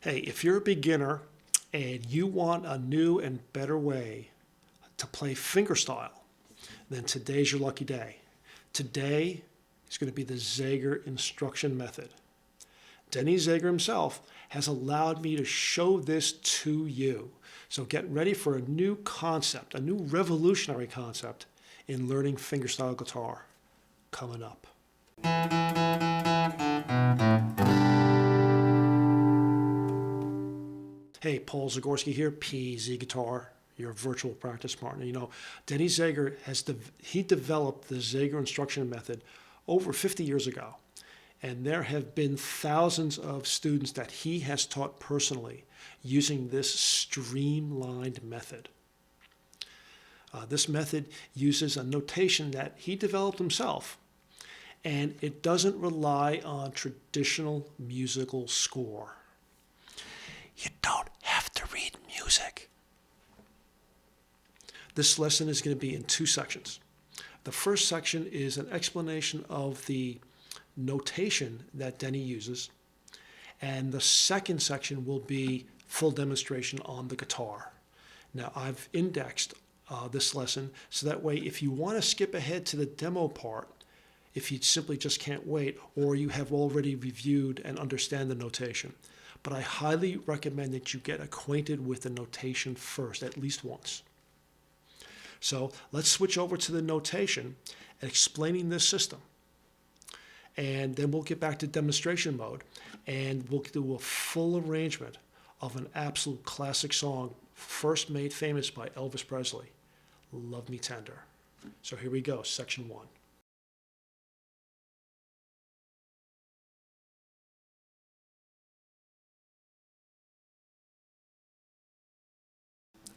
Hey, if you're a beginner and you want a new and better way to play fingerstyle, then today's your lucky day. Today is going to be the Zager Instruction method. Denny Zager himself has allowed me to show this to you. So get ready for a new concept, a new revolutionary concept in learning fingerstyle guitar coming up. Hey, Paul Zagorski here, PZ Guitar, your virtual practice partner. You know, Denny Zager he developed the Zager Instruction method over 50 years ago. And there have been thousands of students that he has taught personally using this streamlined method. This method uses a notation that he developed himself, and it doesn't rely on traditional musical score. You don't have to read music. This lesson is going to be in two sections. The first section is an explanation of the notation that Denny uses, and the second section will be full demonstration on the guitar. Now, I've indexed this lesson so that way if you want to skip ahead to the demo part, if you simply just can't wait, or you have already reviewed and understand the notation. But I highly recommend that you get acquainted with the notation first, at least once. So let's switch over to the notation and explaining this system. And then we'll get back to demonstration mode, and we'll do a full arrangement of an absolute classic song first made famous by Elvis Presley, Love Me Tender. So here we go, section 1.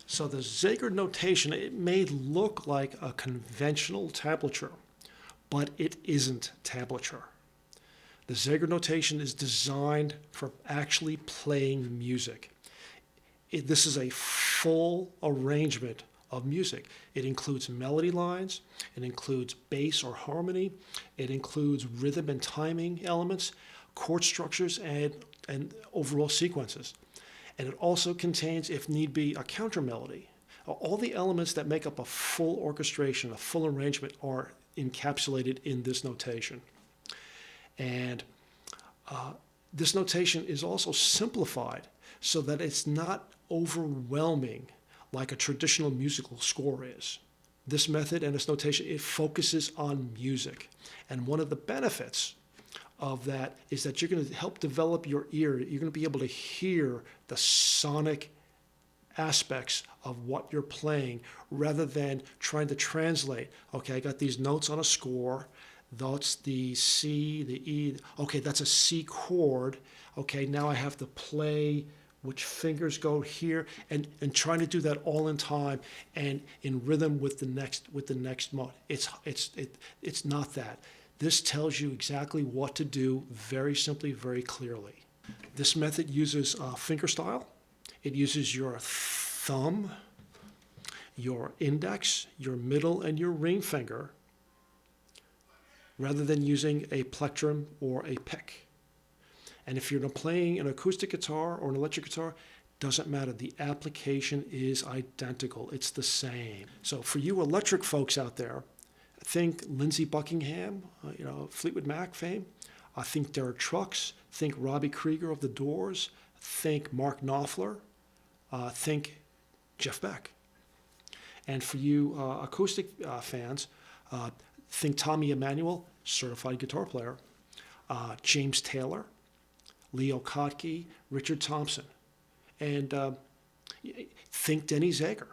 So the Zager notation, it may look like a conventional tablature, but it isn't tablature. The Zager notation is designed for actually playing music. This is a full arrangement of music. It includes melody lines, it includes bass or harmony, it includes rhythm and timing elements, chord structures, and overall sequences. And it also contains, if need be, a counter melody. All the elements that make up a full orchestration, a full arrangement, are encapsulated in this notation. And this notation is also simplified so that it's not overwhelming like a traditional musical score is. This method and this notation, it focuses on music. And one of the benefits of that is that you're going to help develop your ear. You're going to be able to hear the sonic aspects of what you're playing rather than trying to translate. Okay, I got these notes on a score. That's the C, the E. Okay, that's a C chord. Okay, now I have to play which fingers go here, and trying to do that all in time and in rhythm with the next note. It's not that. This tells you exactly what to do very simply, very clearly. This method uses fingerstyle. It uses your thumb, your index, your middle, and your ring finger, rather than using a plectrum or a pick. And if you're playing an acoustic guitar or an electric guitar, doesn't matter. The application is identical. It's the same. So for you electric folks out there, think Lindsey Buckingham, Fleetwood Mac fame. Think Derek Trucks. Think Robbie Krieger of The Doors. Think Mark Knopfler. Think Jeff Beck. And for you acoustic fans, think Tommy Emmanuel, certified guitar player. James Taylor, Leo Kottke, Richard Thompson. And think Denny Zager.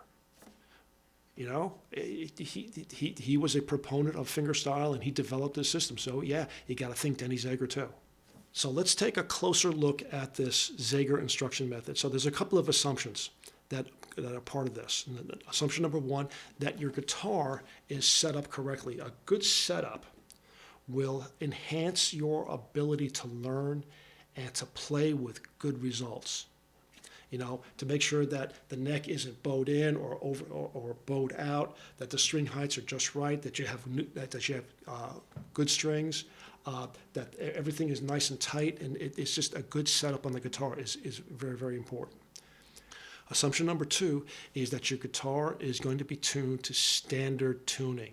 You know, he was a proponent of fingerstyle, and he developed this system. So yeah, you got to think Denny Zager too. So let's take a closer look at this Zager instruction method. So there's a couple of assumptions that are part of this. And assumption number one, that your guitar is set up correctly. A good setup will enhance your ability to learn and to play with good results. To make sure that the neck isn't bowed in or over or bowed out, that the string heights are just right, that you have good strings, that everything is nice and tight, and it's just a good setup on the guitar is very, very important. Assumption number 2 is that your guitar is going to be tuned to standard tuning.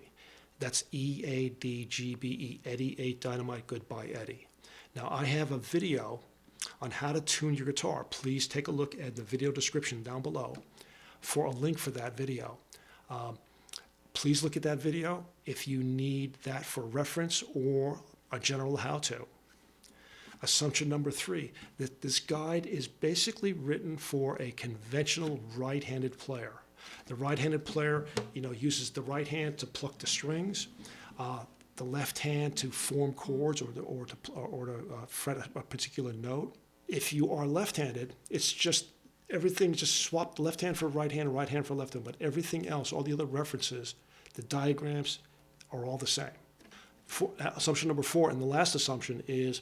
That's E-A-D-G-B-E, Eddie 8 Dynamite, Goodbye Eddie. Now, I have a video on how to tune your guitar. Please take a look at the video description down below for a link for that video. Please look at that video if you need that for reference or a general how-to. Assumption number 3, that this guide is basically written for a conventional right-handed player. The right-handed player, uses the right hand to pluck the strings, the left hand to form chords or to fret a particular note. If you are left-handed, it's just everything just swap left hand for right hand for left hand, but everything else, all the other references, the diagrams are all the same. Assumption number 4, and the last assumption, is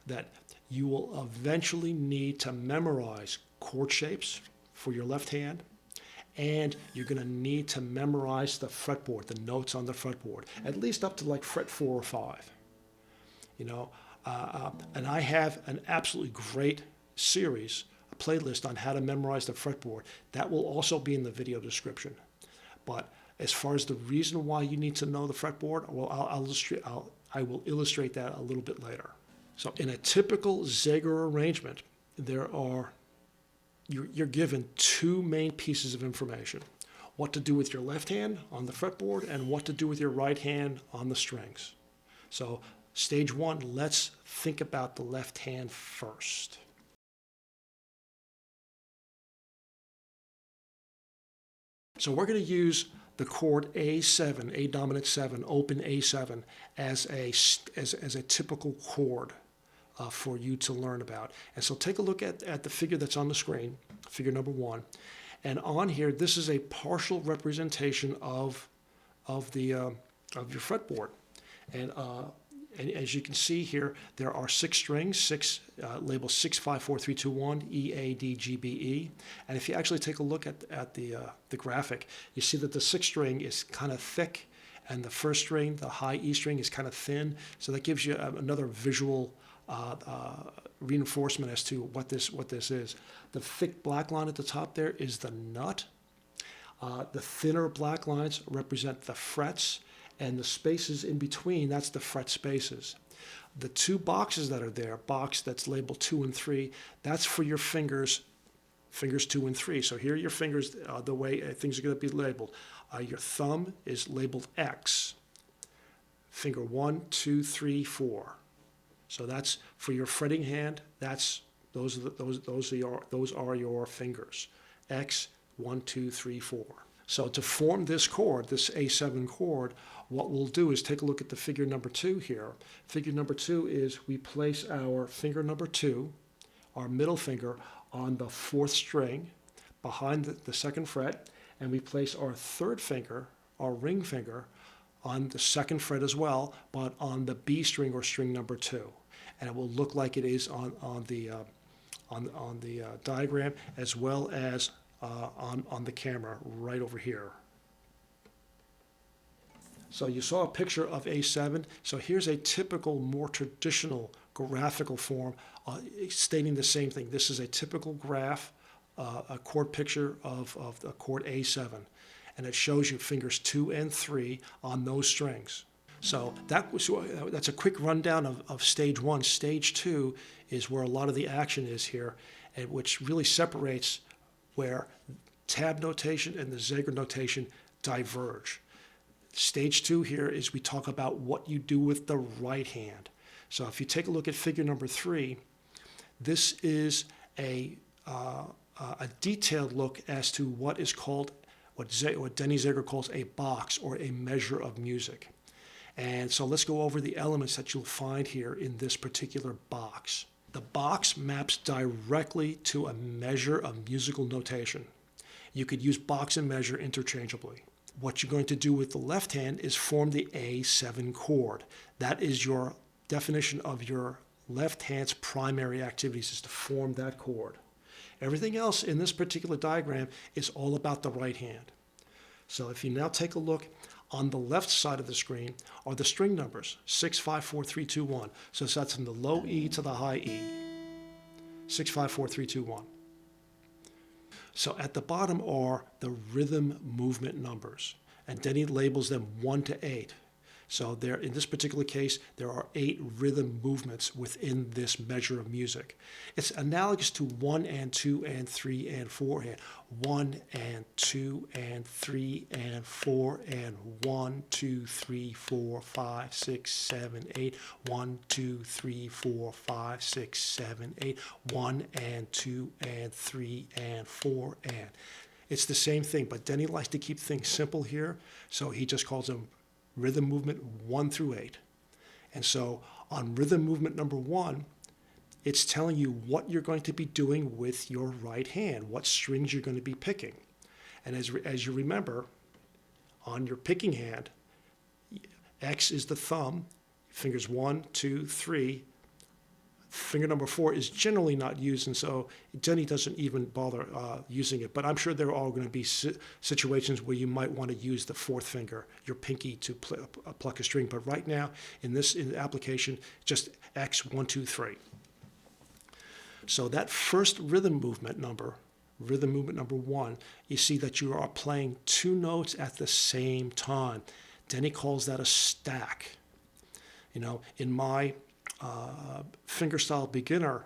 that you will eventually need to memorize chord shapes for your left hand, and you're going to need to memorize the fretboard, the notes on the fretboard, at least up to like fret 4 or 5. And I have an absolutely great series, a playlist on how to memorize the fretboard. That will also be in the video description. But as far as the reason why you need to know the fretboard, well, I will illustrate that a little bit later. So in a typical Zager arrangement, you're given 2 main pieces of information: what to do with your left hand on the fretboard and what to do with your right hand on the strings. So stage 1, let's think about the left hand first. So we're going to use the chord A7, A dominant 7, open A7, as a typical chord for you to learn about. And so take a look at the figure that's on the screen, figure number 1. And on here, this is a partial representation of your fretboard. And as you can see here, there are 6 strings, labeled 6, 5, 4, 3, 2, 1, E, A, D, G, B, E. And if you actually take a look at the graphic, you see that the 6th string is kind of thick, and the 1st string, the high E string, is kind of thin. So that gives you another visual reinforcement as to what this is. The thick black line at the top there is the nut. The thinner black lines represent the frets, and the spaces in between, that's the fret spaces. The 2 boxes that are there, box that's labeled 2 and 3, that's for your fingers 2 and 3. So here are your fingers, the way things are going to be labeled. Your thumb is labeled X. Finger 1, 2, 3, 4. So that's for your fretting hand. Those are your fingers. X, 1, 2, 3, 4. So to form this chord, this A7 chord, what we'll do is take a look at the figure number 2 here. Figure number 2 is we place our finger number 2, our middle finger, on the 4th string behind the 2nd fret, and we place our 3rd finger, our ring finger, on the 2nd fret as well, but on the B string or string number 2. And it will look like it is on the diagram, as well as on the camera right over here. So you saw a picture of A7. So here's a typical, more traditional graphical form stating the same thing. This is a typical graph, a chord picture of the chord A7. And it shows you fingers 2 and 3 on those strings. So that's a quick rundown of stage 1. Stage 2 is where a lot of the action is here, and which really separates where tab notation and the Zager notation diverge. Stage 2 here is we talk about what you do with the right hand. So if you take a look at figure number 3, this is a detailed look as to what is called, what Denny Zager calls a box, or a measure of music. And so let's go over the elements that you'll find here in this particular box. The box maps directly to a measure of musical notation. You could use box and measure interchangeably. What you're going to do with the left hand is form the A7 chord. That is your definition of your left hand's primary activities, is to form that chord. Everything else in this particular diagram is all about the right hand. So if you now take a look On the left side of the screen are the string numbers, 6, 5, 4, 3, 2, 1. So that's from the low E to the high E. 6, 5, 4, 3, 2, 1. So at the bottom are the rhythm movement numbers, and Denny labels them 1 to 8. So there, in this particular case, there are 8 rhythm movements within this measure of music. It's analogous to 1 and 2 and 3 and 4 and 1 and 2 and 3 and 4 and 1, 2, 3, 4, 5, 6, 7, 8, 1, 2, 3, 4, 5, 6, 7, 8, 1 and 2 and 3 and 4 and. It's the same thing, but Denny likes to keep things simple here, so he just calls them rhythm movement 1 through 8. And so on rhythm movement number 1, it's telling you what you're going to be doing with your right hand, what strings you're going to be picking. And as you remember, on your picking hand, X is the thumb, fingers 1, 2, 3. Finger number 4 is generally not used, and so Denny doesn't even bother using it. But I'm sure there are all going to be situations where you might want to use the 4th finger, your pinky, to pluck a string. But right now, in the application, just X, 1, 2, 3. So that first rhythm movement number 1, you see that you are playing 2 notes at the same time. Denny calls that a stack. You know, in my Fingerstyle beginner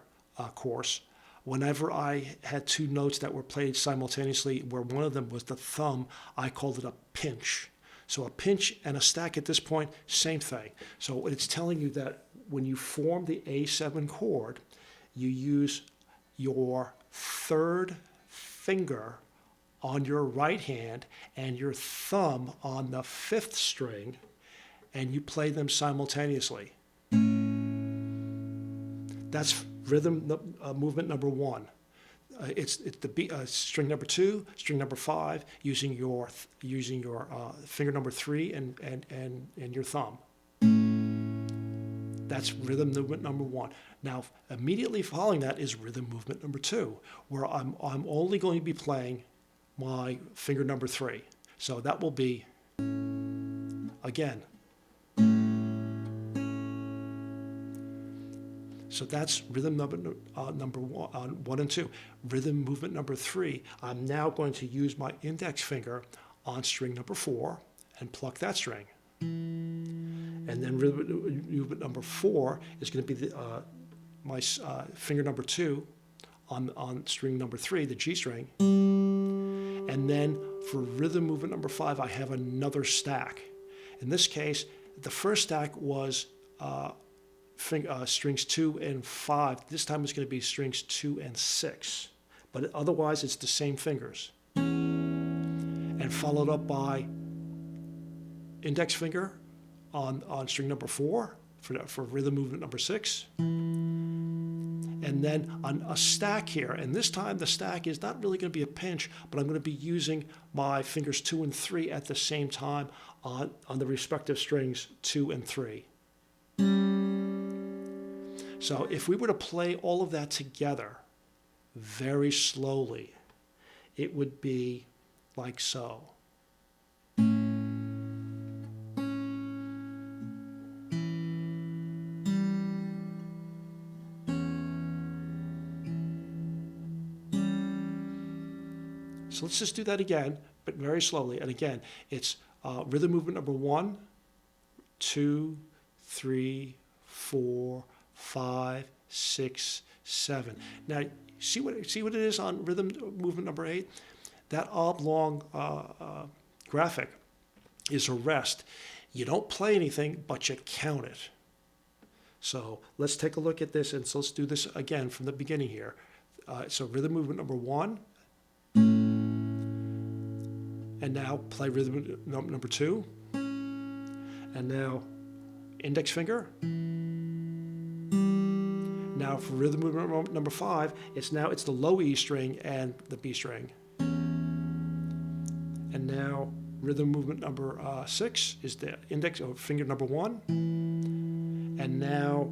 course, whenever I had 2 notes that were played simultaneously, where one of them was the thumb, I called it a pinch. So a pinch and a stack at this point, same thing. So it's telling you that when you form the A7 chord, you use your 3rd finger on your right hand and your thumb on the 5th string, and you play them simultaneously. That's rhythm movement number 1. It's the string number 2, string number 5, using your finger number 3 and your thumb. That's rhythm movement number 1. Now, immediately following that is rhythm movement number 2, where I'm only going to be playing my finger number 3. So that will be, again. So that's rhythm number 1 and 2. Rhythm movement number 3, I'm now going to use my index finger on string number 4 and pluck that string. And then rhythm movement number 4 is going to be my finger number 2 on string number 3, the G string. And then for rhythm movement number 5, I have another stack. In this case, the first stack was strings 2 and 5. This time it's going to be strings 2 and 6. But otherwise, it's the same fingers. And followed up by index finger on string number 4 for rhythm movement number 6. And then on a stack here, and this time the stack is not really going to be a pinch, but I'm going to be using my fingers 2 and 3 at the same time on the respective strings 2 and 3. So if we were to play all of that together very slowly, it would be like so. So let's just do that again, but very slowly. And again, it's rhythm movement number 1, 2, 3, 4, 5, 6, 7. Now, see what it is on rhythm movement number 8? That oblong graphic is a rest. You don't play anything, but you count it. So let's take a look at this, and so let's do this again from the beginning here. So rhythm movement number 1, and now play rhythm number 2, and now index finger. Now for rhythm movement number 5, it's the low E string and the B string. And now rhythm movement number 6 is the index or finger number 1. And now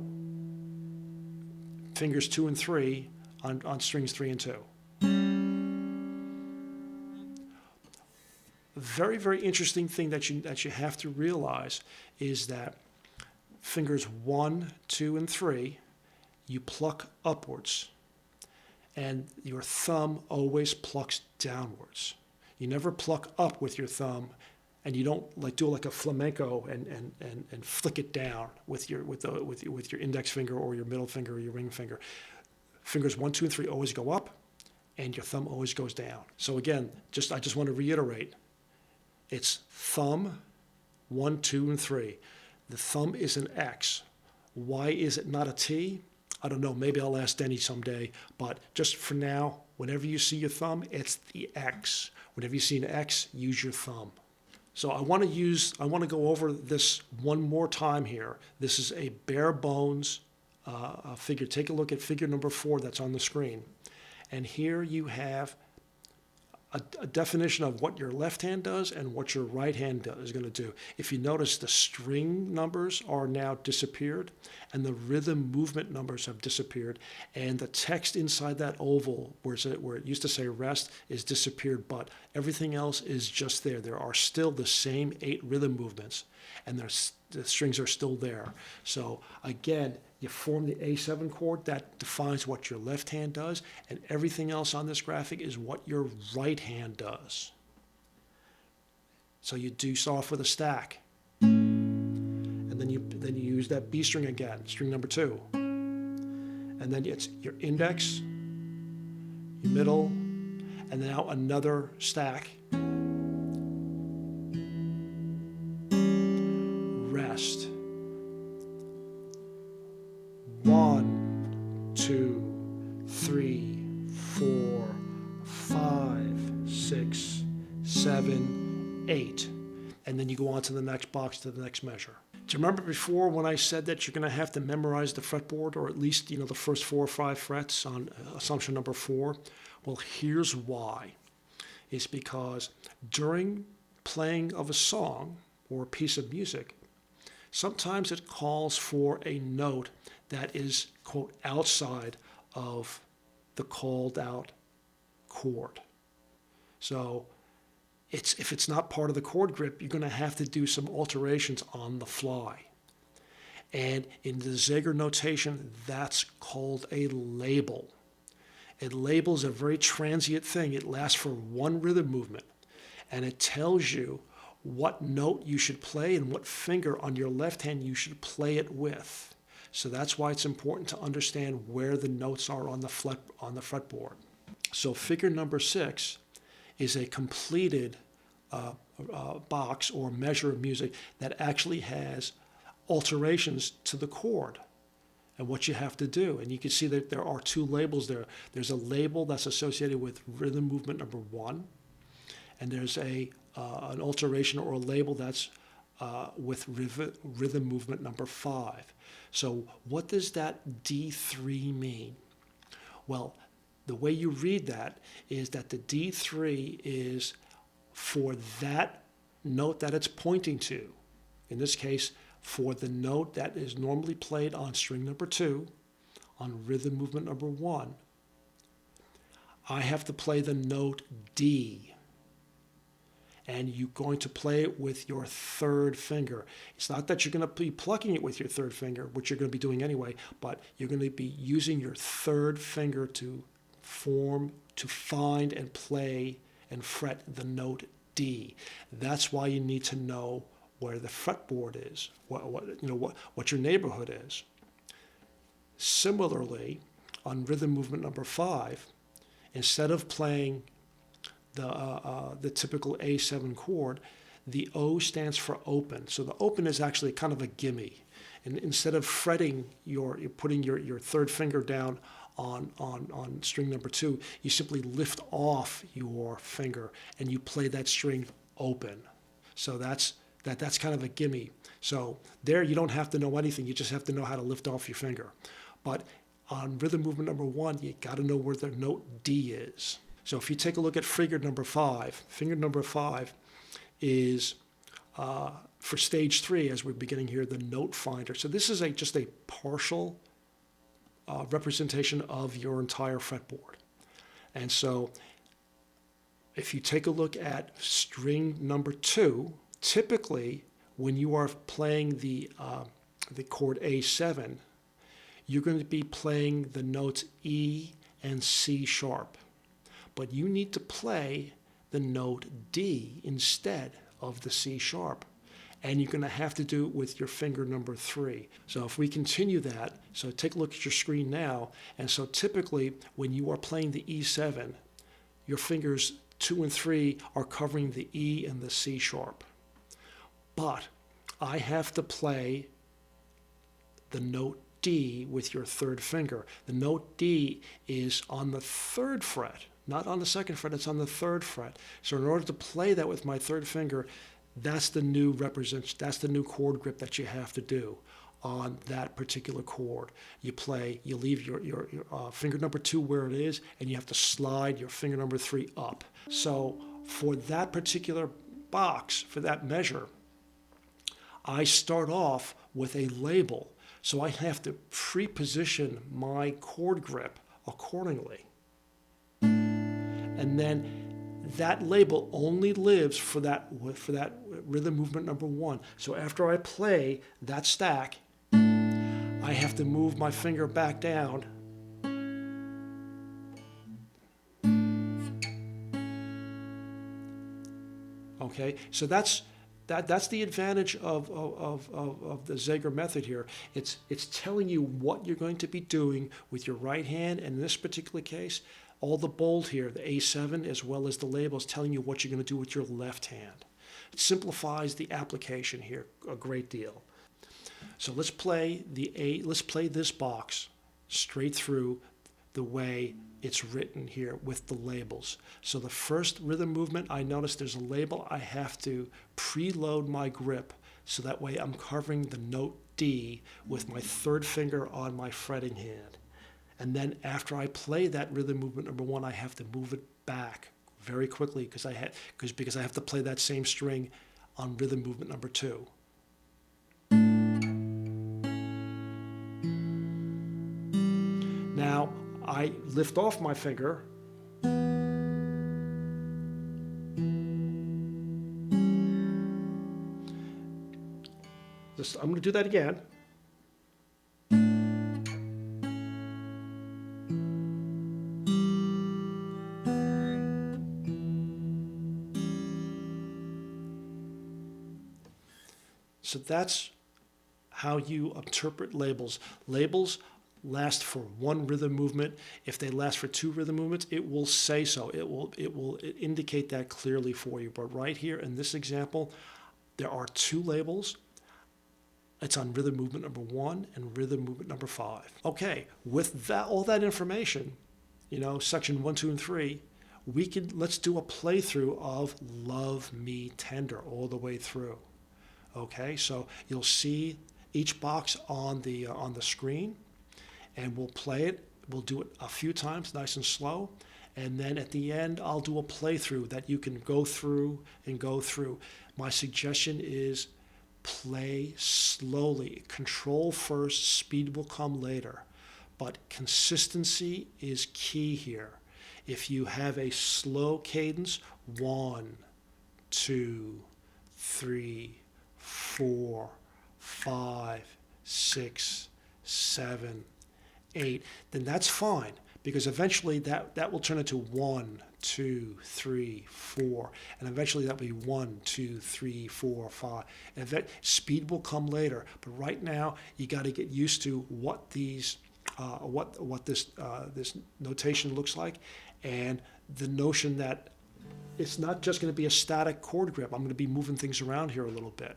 fingers 2 and 3 on strings 3 and 2. very, very interesting thing that you have to realize is that fingers 1, 2, and 3, you pluck upwards, and your thumb always plucks downwards. You never pluck up with your thumb, and you don't like do like a flamenco and flick it down with your index finger or your middle finger or your ring finger. Fingers 1, 2, and 3 always go up, and your thumb always goes down. So again, I just want to reiterate, it's thumb 1, 2, and 3. The thumb is an X. Why is it not a T? I don't know. Maybe I'll ask Denny someday. But just for now, whenever you see your thumb, it's the X. Whenever you see an X, use your thumb. So I want to go over this one more time here. This is a bare bones figure. Take a look at figure number 4 that's on the screen. And here you have a definition of what your left hand does and what your right hand is going to do. If you notice, the string numbers are now disappeared, and the rhythm movement numbers have disappeared, and the text inside that oval where it used to say rest is disappeared, but everything else is just there. There are still the same 8 rhythm movements, and the strings are still there. So again, you form the A7 chord. That defines what your left hand does, and everything else on this graphic is what your right hand does. So you do start off with a stack, and then you use that B string again, string number 2, and then it's your index, your middle, and now another stack, rest. 1, 2, 3, 4, 5, 6, 7, 8. And then you go on to the next box, to the next measure. Do you remember before when I said that you're going to have to memorize the fretboard, or at least, the first 4 or 5 frets on assumption number 4? Well, here's why. It's because during playing of a song or a piece of music, sometimes it calls for a note that is, quote, outside of the called out chord. So if it's not part of the chord grip, you're going to have to do some alterations on the fly. And in the Zager notation, that's called a label. A label is a very transient thing. It lasts for one rhythm movement, and it tells you what note you should play and what finger on your left hand you should play it with. So that's why it's important to understand where the notes are on the fretboard. So figure number 6 is a completed box or measure of music that actually has alterations to the chord and what you have to do. And you can see that there are 2 labels there. There's a label that's associated with rhythm movement number 1, and there's an alteration or a label that's with rhythm movement number 5. So what does that D3 mean? Well, the way you read that is that the D3 is for that note that it's pointing to. In this case, for the note that is normally played on string number 2, on rhythm movement number 1, I have to play the note D. And you're going to play it with your 3rd finger. It's not that you're going to be plucking it with your 3rd finger, which you're going to be doing anyway, but you're going to be using your 3rd finger to find and play and fret the note D. That's why you need to know where the fretboard is, what your neighborhood is. Similarly, on rhythm movement number 5, instead of playing the typical A7 chord, the O stands for open. So the open is actually kind of a gimme. And instead of fretting, you're putting your 3rd finger down on string number 2, you simply lift off your finger and you play that string open. So that's kind of a gimme. So there you don't have to know anything. You just have to know how to lift off your finger. But on rhythm movement number 1, you got to know where the note D is. So if you take a look at finger number 5 is for stage 3, as we're beginning here, the note finder. So this is just a partial representation of your entire fretboard. And so if you take a look at string number 2, typically when you are playing the chord A7, you're going to be playing the notes E and C sharp. But you need to play the note D instead of the C sharp. And you're going to have to do it with your finger number 3. So if we continue that, so take a look at your screen now. And so typically when you are playing the E7, your fingers 2 and 3 are covering the E and the C sharp. But I have to play the note D with your 3rd finger. The note D is on the 3rd fret, not on the 2nd fret, it's on the 3rd fret. So in order to play that with my 3rd finger, that's the new chord grip that you have to do on that particular chord. You leave your finger number 2 where it is, and you have to slide your finger number 3 up. So for that particular box, for that measure, I start off with a label. So I have to pre-position my chord grip accordingly. And then that label only lives for that rhythm movement number 1. So after I play that stack, I have to move my finger back down Okay, so that's the advantage of the Zager method here. It's telling you what you're going to be doing with your right hand, and in this particular case, all the bold here, the A7 as well as the labels, telling you what you're going to do with your left hand. It simplifies the application here a great deal. So let's play this box straight through the way it's written here with the labels. So the first rhythm movement, I notice there's a label. I have to preload my grip so that way I'm covering the note D with my third finger on my fretting hand. And then after I play that rhythm movement number one, I have to move it back very quickly because I have to play that same string on rhythm movement number two. Now I lift off my finger . I'm going to do that again. So that's how you interpret labels. Labels last for one rhythm movement. If they last for two rhythm movements, it will say so. It will indicate that clearly for you. But right here in this example, there are two labels. It's on rhythm movement number 1 and rhythm movement number 5. Okay, with that, all that information, section 1, 2, and 3, let's do a playthrough of Love Me Tender all the way through. Okay, so you'll see each box on the screen, and we'll play it. We'll do it a few times, nice and slow, and then at the end, I'll do a playthrough that you can go through and go through. My suggestion is play slowly. Control first, speed will come later. But consistency is key here. If you have a slow cadence, 1, 2, 3, 4, 5, 6, 7, 8, then that's fine, because eventually that will turn into 1, 2, 3, 4, and eventually that'll be 1, 2, 3, 4, 5. And speed will come later, but right now you got to get used to what these, this notation looks like, and the notion that it's not just going to be a static chord grip. I'm going to be moving things around here a little bit.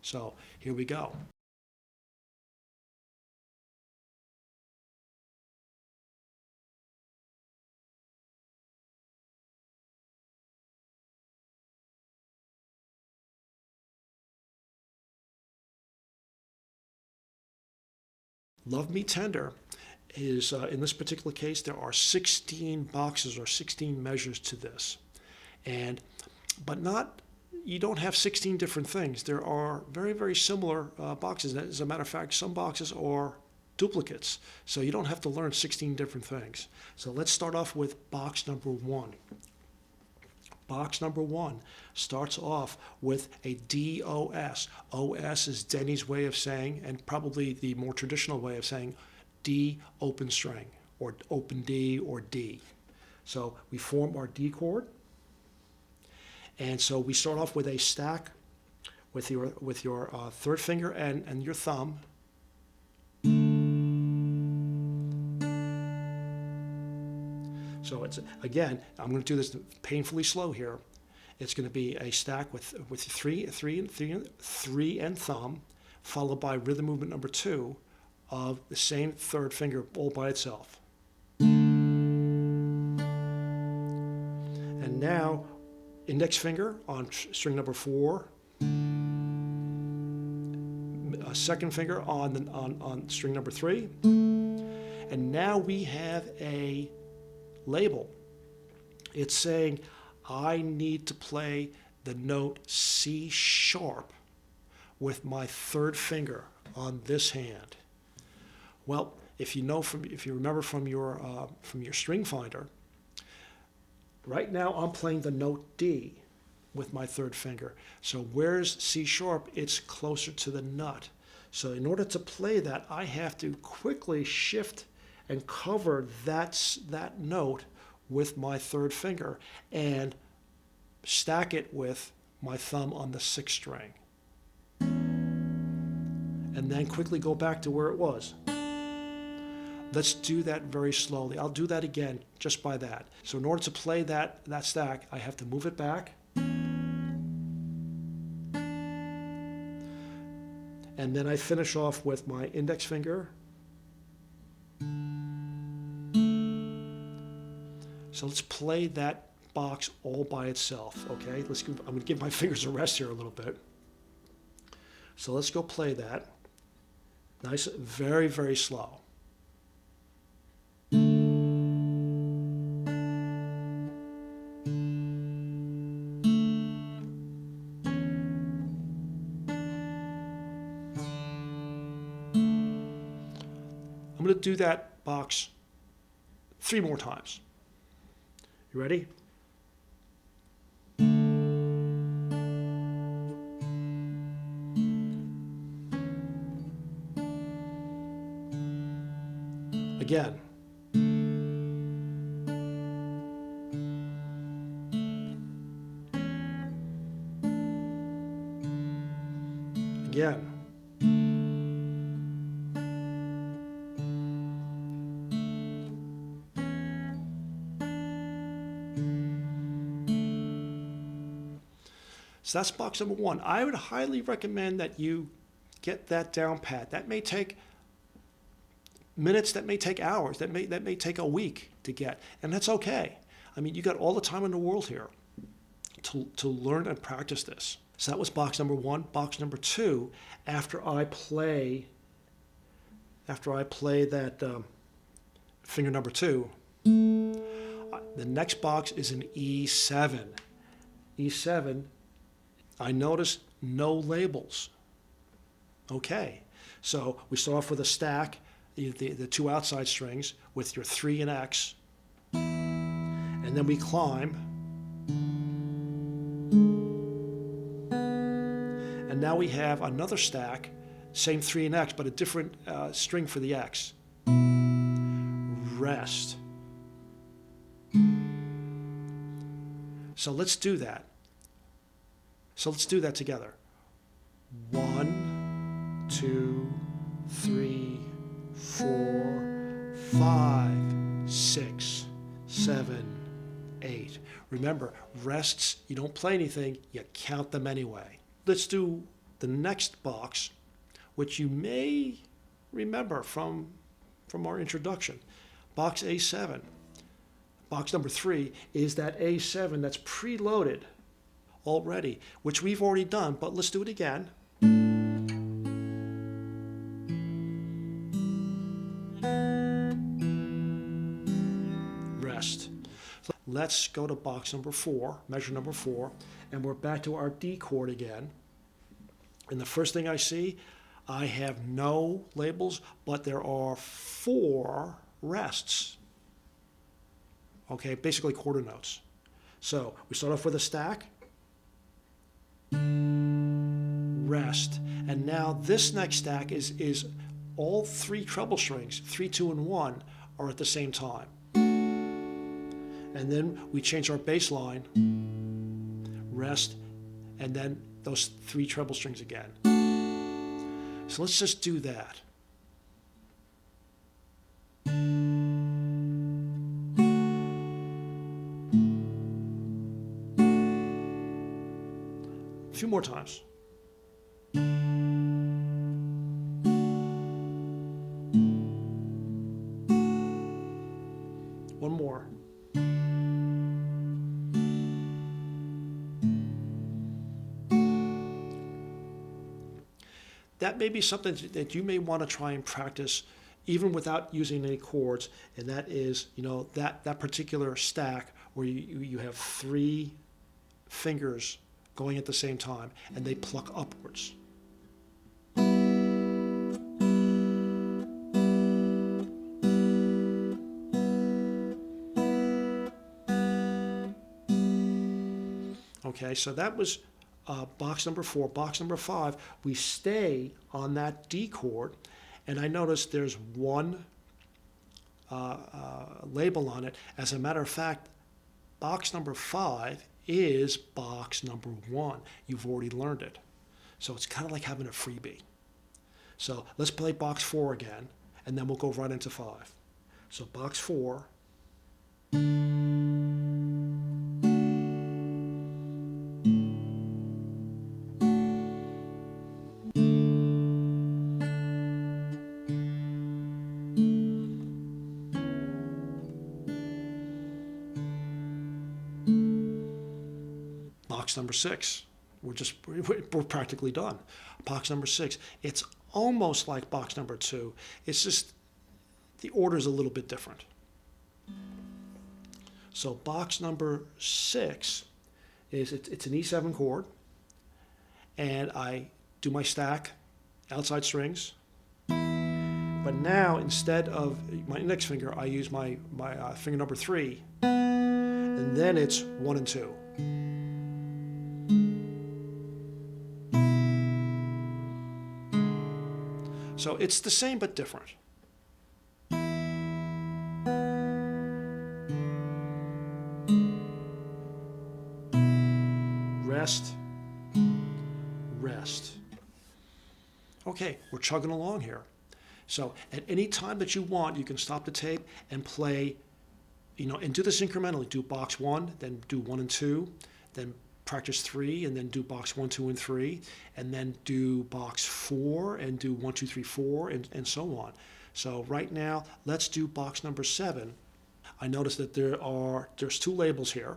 So here we go. Love Me Tender is, in this particular case, there are 16 boxes or 16 measures to this. But you don't have 16 different things. There are very, very similar boxes. As a matter of fact, some boxes are duplicates. So you don't have to learn 16 different things. So let's start off with box number 1. box number 1 starts off with a D, O, S. O, S is Denny's way of saying, and probably the more traditional way of saying, D open string, or open D, or D. So we form our D chord. And so we start off with a stack with your third finger and your thumb. So it's, again, I'm going to do this painfully slow here. It's going to be a stack with three and thumb, followed by rhythm movement number 2 of the same third finger all by itself. And now, index finger on string number 4, a second finger on string number 3, and now we have a label. It's saying I need to play the note C sharp with my third finger on this hand. Well, if you remember from your string finder, right now I'm playing the note D with my third finger. So where's C sharp? It's closer to the nut. So in order to play that, I have to quickly shift and cover that note with my third finger and stack it with my thumb on the 6th string. And then quickly go back to where it was. Let's do that very slowly. I'll do that again just by that. So in order to play that stack, I have to move it back. And then I finish off with my index finger. So let's play that box all by itself, okay? I'm going to give my fingers a rest here a little bit. So let's go play that. Nice, very, very slow. I'm going to do that box 3 more times. You ready? Again. Again. So that's box number 1. I would highly recommend that you get that down pat. That may take minutes, that may take hours, that may take a week to get, and that's okay. I mean, you got all the time in the world here to learn and practice this. So that was box number 1. Box number 2, after I play that finger number 2, the next box is an E7. E7, I notice no labels. Okay, so we start off with a stack, the 2 outside strings with your 3 and X, and then we climb, and now we have another stack, same 3 and X, but a different string for the X. Rest. So let's do that. So let's do that together. 1, 2, 3, 4, 5, 6, 7, 8. Remember, rests, you don't play anything, you count them anyway. Let's do the next box, which you may remember from our introduction. Box A7. Box number 3 is that A7 that's preloaded already, which we've already done, but let's do it again. Rest. Let's go to box number 4, measure number 4, and we're back to our D chord again. And the first thing I see, I have no labels, but there are 4 rests. Okay, basically quarter notes. So we start off with a stack, rest, and now this next stack is all three treble strings, 3, 2, and 1, are at the same time. And then we change our bass line, rest, and then those 3 treble strings again. So let's just do that. A few more times. One more. That may be something that you may want to try and practice even without using any chords, and that is, that particular stack where you have 3 fingers going at the same time and they pluck upwards. Okay, so that was box number 4. Box number 5, we stay on that D chord, and I notice there's one label on it. As a matter of fact, box number 5 is box number 1. You've already learned it. So it's kind of like having a freebie. So let's play box 4 again, and then we'll go right into 5. So box 4. Box number 6. We're practically done. Box number 6. It's almost like box number 2. It's just the order is a little bit different. So box number 6 is it's an E7 chord, and I do my stack, outside strings. But now instead of my index finger, I use my finger number 3, and then it's 1 and 2. So it's the same but different. Rest, rest. Okay, we're chugging along here. So at any time that you want, you can stop the tape and play, and do this incrementally. Do box 1, then do 1 and 2, then practice 3, and then do box 1, 2, and 3, and then do box 4, and do 1, 2, 3, 4, and so on. So right now, let's do box number 7. I notice that there's 2 labels here,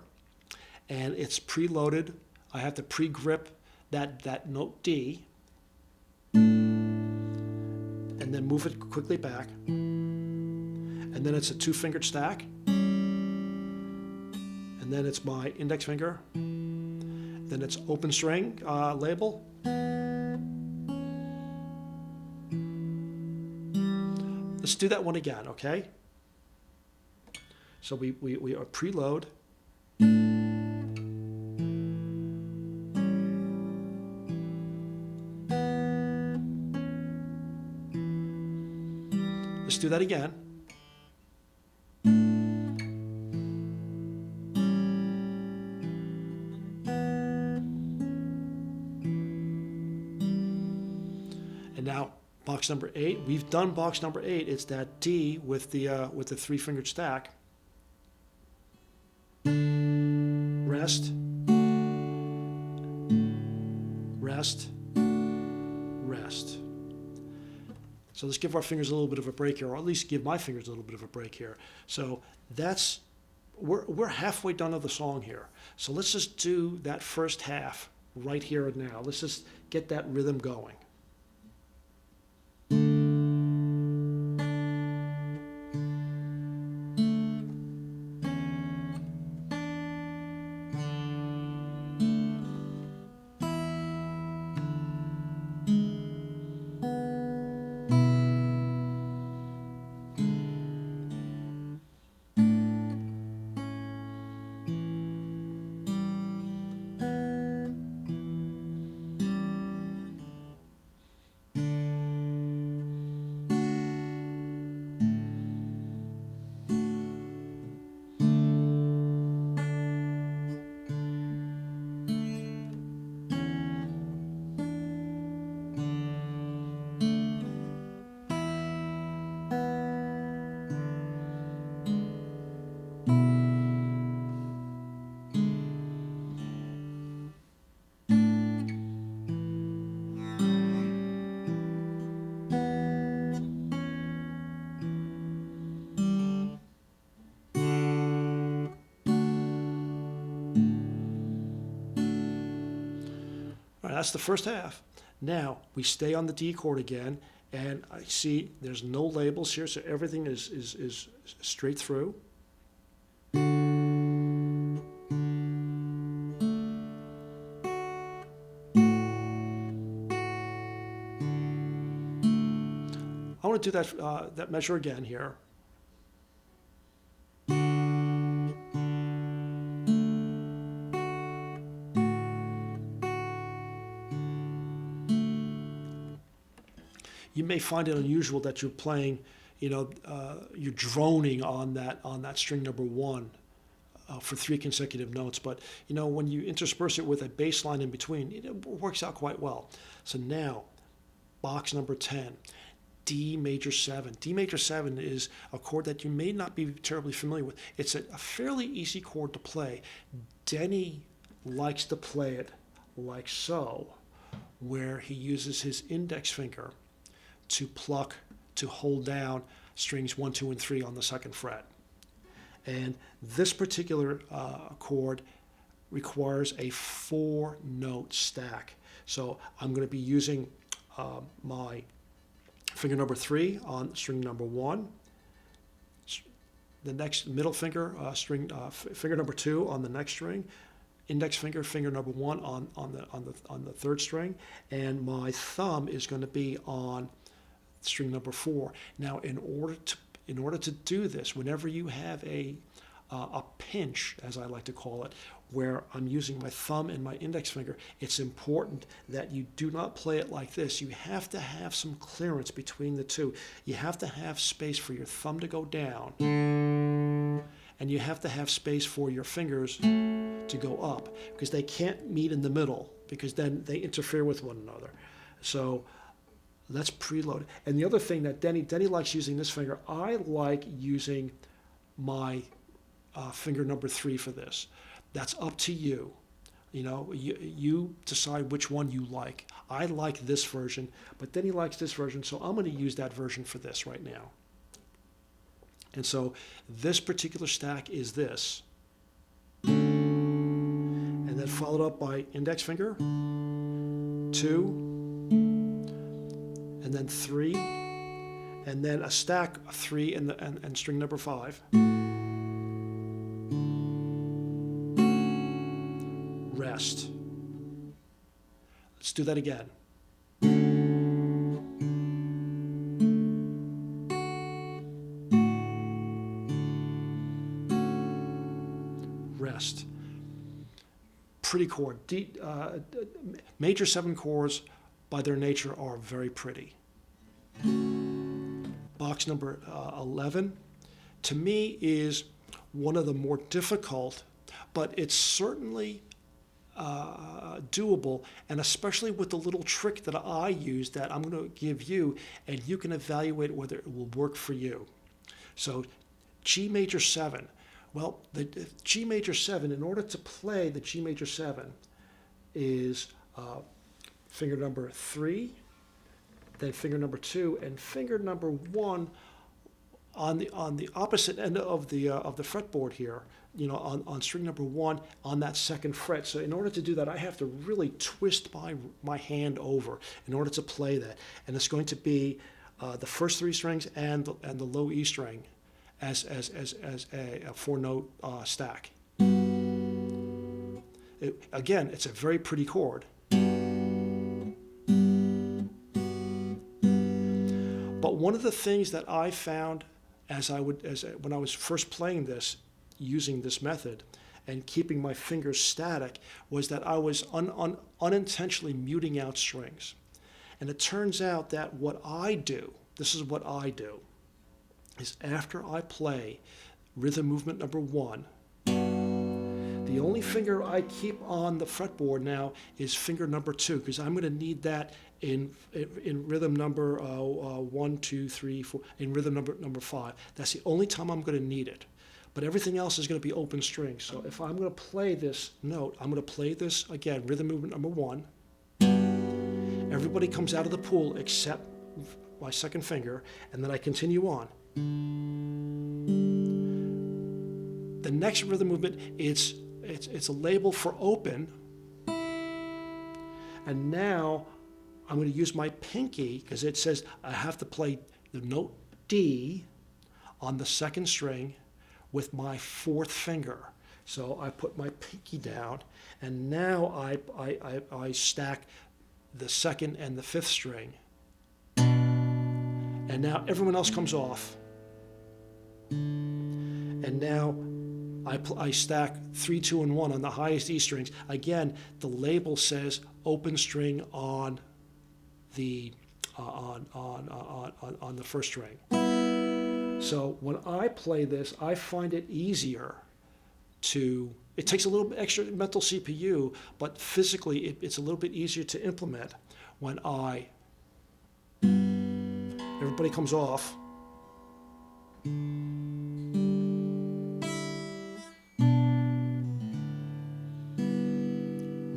and it's preloaded. I have to pre-grip that note D, and then move it quickly back, and then it's a 2-fingered stack, and then it's my index finger, then it's open string label, let's do that one again, okay? So we are preload, let's do that again. And now box number 8. We've done box number 8. It's that D with the 3-fingered stack. Rest, rest, rest. So let's give our fingers a little bit of a break here, or at least give my fingers a little bit of a break here. So we're halfway done of the song here. So let's just do that first half right here and now. Let's just get that rhythm going. that's the first half. Now we stay on the D chord again, and I see there's no labels here, so everything is straight through. I want to do that measure again here. You may find it unusual that you're playing, you're droning on that string number 1 for 3 consecutive notes. But when you intersperse it with a bass line in between, it works out quite well. So now, box number 10, D major 7. D major 7 is a chord that you may not be terribly familiar with. It's a fairly easy chord to play. Denny likes to play it like so, where he uses his index finger to pluck, to hold down strings 1, 2, and 3 on the 2nd fret. And this particular chord requires a 4-note stack. So I'm going to be using my finger number 3 on string number 1, the next middle finger, finger number 2 on the next string, index finger, finger number 1 on the 3rd string, and my thumb is going to be on string number 4. Now, in order to do this, whenever you have a pinch, as I like to call it, where I'm using my thumb and my index finger, it's important that you do not play it like this. You have to have some clearance between the two. You have to have space for your thumb to go down, and you have to have space for your fingers to go up, because they can't meet in the middle, because then they interfere with one another. So let's preload it. And the other thing that Denny likes using this finger, I like using my finger number 3 for this. That's up to you. You decide which one you like. I like this version, but Denny likes this version, so I'm going to use that version for this right now. And so this particular stack is this. And then followed up by index finger, 2, and then 3, and then a stack of 3 and string number 5. Rest. Let's do that again. Rest. Pretty chord. Major 7 chords, by their nature, are very pretty. Box number 11, to me, is one of the more difficult, but it's certainly doable, and especially with the little trick that I use that I'm going to give you, and you can evaluate whether it will work for you. So G major 7. Well, the G major 7, in order to play the G major 7, is finger number 3, then finger number 2, and finger number 1 on the opposite end of the fretboard here, on string number 1 on that 2nd fret. So in order to do that, I have to really twist my hand over in order to play that, and it's going to be the first 3 strings and the low E string as a 4-note stack. Again, it's a very pretty chord. But one of the things that I found when I was first playing this, using this method and keeping my fingers static, was that I was unintentionally muting out strings. And it turns out that this is what I do, is after I play rhythm movement number 1, the only finger I keep on the fretboard now is finger number 2, because I'm going to need that in rhythm number 1, 2, 3, 4, in rhythm number 5. That's the only time I'm going to need it. But everything else is going to be open strings. So if I'm going to play this note, I'm going to play this again, rhythm movement number 1. Everybody comes out of the pool except my 2nd finger, and then I continue on. The next rhythm movement, it's a label for open, And now I'm going to use my pinky because it says I have to play the note D on the second string with my fourth finger. So I put my pinky down, and now I stack the second and the fifth string. And now everyone else comes off. And now I stack 3, 2, and 1 on the highest E strings. Again, the label says open string on the on the first string. So when I play this, I find it easier to. It takes a little bit extra mental CPU, but physically it's a little bit easier to implement when everybody comes off.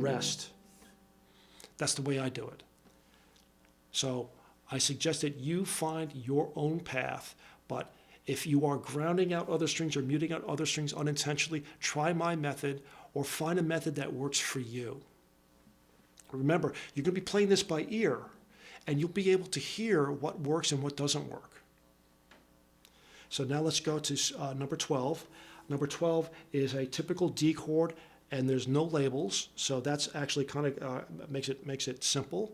Rest. That's the way I do it. So I suggest that you find your own path, but if you are grounding out other strings or muting out other strings unintentionally, try my method or find a method that works for you. Remember, you're going to be playing this by ear, and you'll be able to hear what works and what doesn't work. So now let's go to number 12. Number 12 is a typical D chord, and there's no labels, so that's actually kind of makes it simple.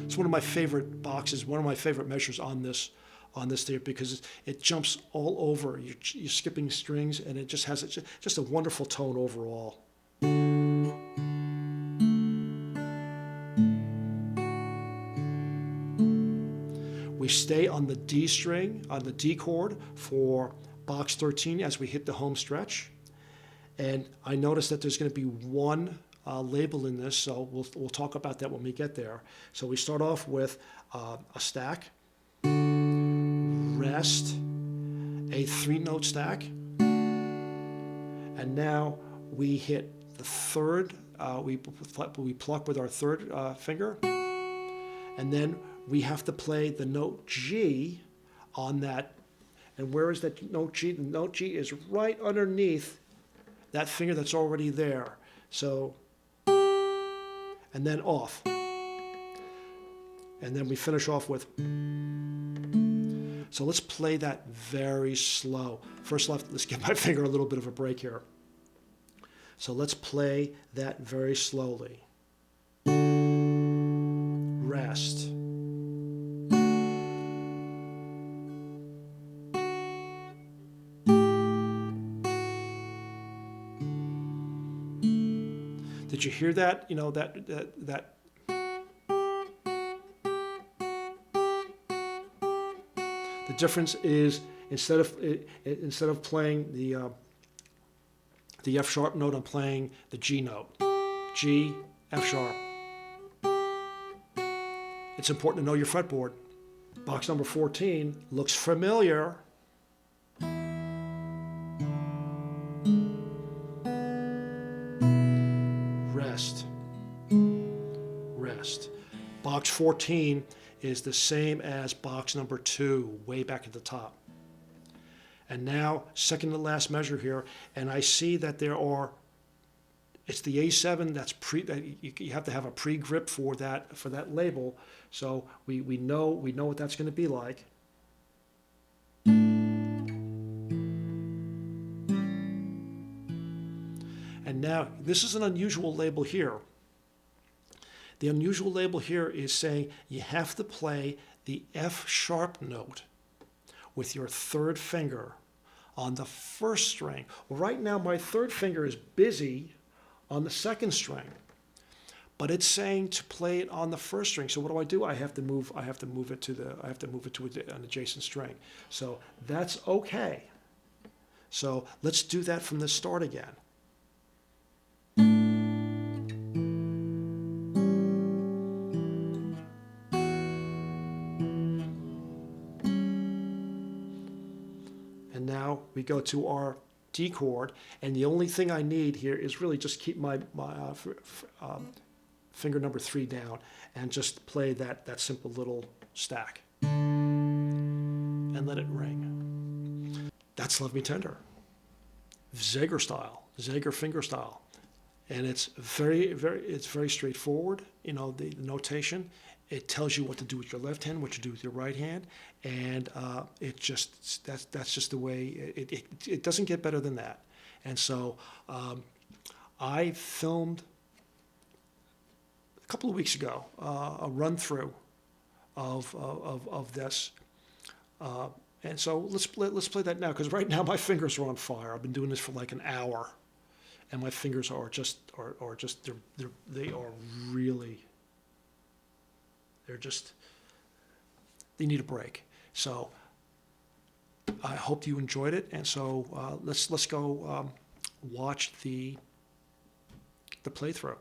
It's one of my favorite boxes, one of my favorite measures on this there, because it jumps all over. You're skipping strings, and it just has just a wonderful tone overall. We stay on the D string, on the D chord for box 13 as we hit the home stretch. And I noticed that there's going to be one label in this, so we'll talk about that when we get there. So we start off with a stack, rest, a 3-note stack, and now we hit the third, we pluck with our third finger, and then we have to play the note G on that. And where is that note G? The note G is right underneath that finger that's already there. So, and then off. And then we finish off with. So let's play that very slow. First, let's give my finger a little bit of a break here. So let's play that very slowly. Rest. Did you hear that? You know, that. The difference is instead of playing the F sharp note, I'm playing the G note. G, F sharp. It's important to know your fretboard. Box number 14 looks familiar. Rest. Box 14 is the same as box number 2, way back at the top. And now, second to last measure here, and I see that it's the A7 that's you have to have a pre-grip for that label, so we know what that's going to be like. And now, this is an unusual label here. The unusual label here is saying you have to play the F sharp note with your third finger on the first string. Well, right now my third finger is busy on the second string, but it's saying to play it on the first string. So what do? I have to move it to an adjacent string. So that's okay. So let's do that from the start again. And now we go to our D chord, and the only thing I need here is really just keep my finger number 3 down and just play that simple little stack and let it ring. That's Love Me Tender. Zager style, Zager fingerstyle. And it's very straightforward. The notation. It tells you what to do with your left hand, what to do with your right hand, and that's just the way it doesn't get better than that. And so I filmed a couple of weeks ago a run through of this. And so let's play that now, because right now my fingers are on fire. I've been doing this for like an hour, and my fingers are just really, they need a break. So I hope you enjoyed it, and so let's go watch the playthrough.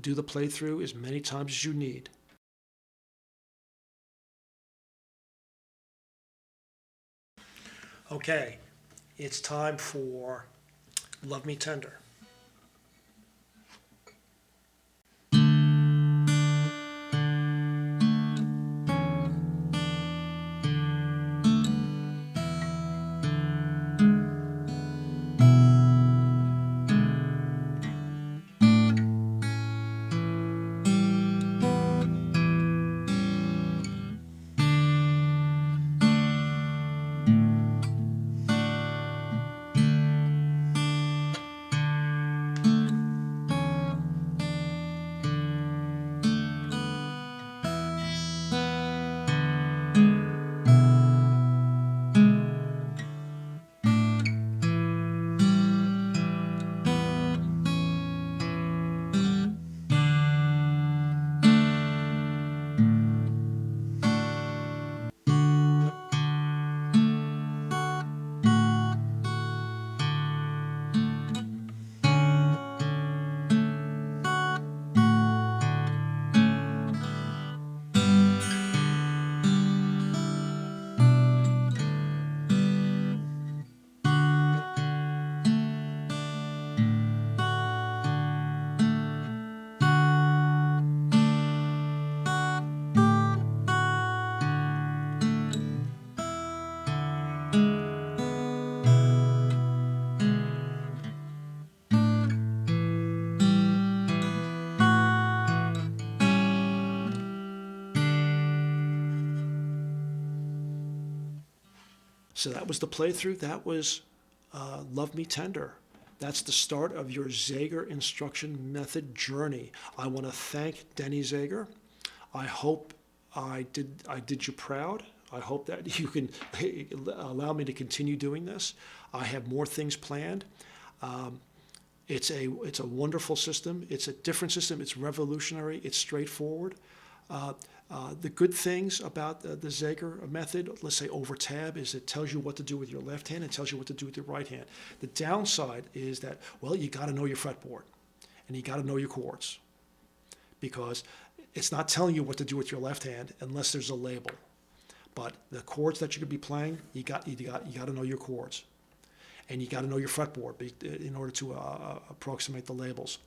Do the playthrough as many times as you need. Okay, it's time for Love Me Tender. So that was the playthrough. That was Love Me Tender. That's the start of your Zager Instruction method journey. I want to thank Denny Zager. I hope I did you proud. I hope that you can allow me to continue doing this. I have more things planned. It's a wonderful system. It's a different system. It's revolutionary. It's straightforward. The good things about the Zager method, let's say over tab, is it tells you what to do with your left hand and tells you what to do with your right hand. The downside is that, well, you got to know your fretboard and you got to know your chords, because it's not telling you what to do with your left hand unless there's a label. But the chords that you're going to be playing, you got to know your chords, and you got to know your fretboard in order to approximate the labels.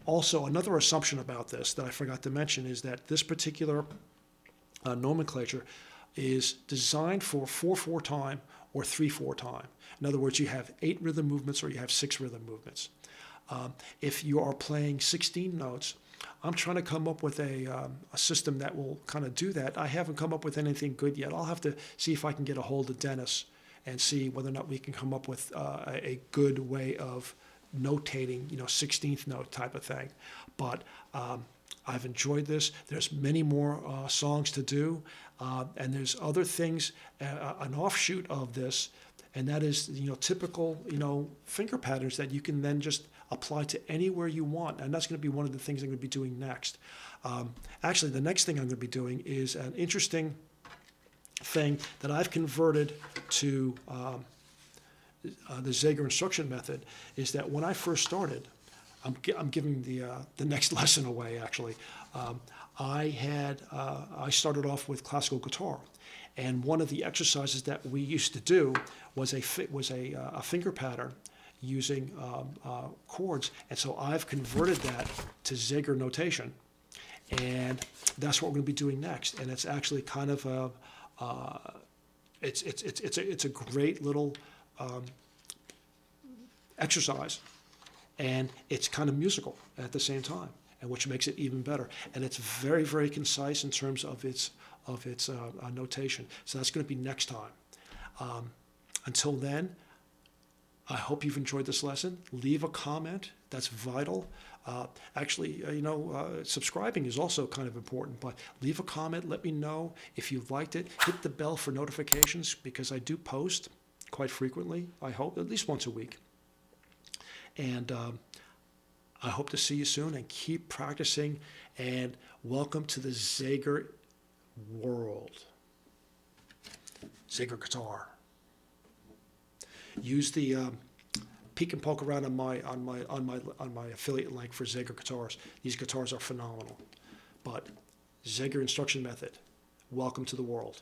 Also, another assumption about this that I forgot to mention is that this particular nomenclature is designed for 4/4 time or 3/4 time. In other words, you have 8 rhythm movements or you have 6 rhythm movements. If you are playing 16 notes, I'm trying to come up with a system that will kind of do that. I haven't come up with anything good yet. I'll have to see if I can get a hold of Dennis and see whether or not we can come up with a good way of notating, 16th note type of thing. But I've enjoyed this. There's many more songs to do, and there's other things, an offshoot of this, and that is typical finger patterns that you can then just apply to anywhere you want, and that's going to be one of the things I'm going to be doing next. Actually, the next thing I'm going to be doing is an interesting thing that I've converted to the Zager Instruction method. Is that when I first started, I'm giving the next lesson away actually. I started off with classical guitar, and one of the exercises that we used to do was a finger pattern using chords, and so I've converted that to Zager notation, and that's what we're going to be doing next. And it's actually kind of it's a great little exercise, and it's kind of musical at the same time, and which makes it even better. And it's very, very concise in terms of its notation. So that's going to be next time. Until then, I hope you've enjoyed this lesson. Leave a comment. That's vital. Subscribing is also kind of important, but leave a comment. Let me know if you liked it. Hit the bell for notifications, because I do post quite frequently, I hope, at least once a week. And I hope to see you soon, and keep practicing, and welcome to the Zager world. Zager guitar. Use the peek and poke around on my affiliate link for Zager guitars. These guitars are phenomenal. But Zager Instruction method. Welcome to the world.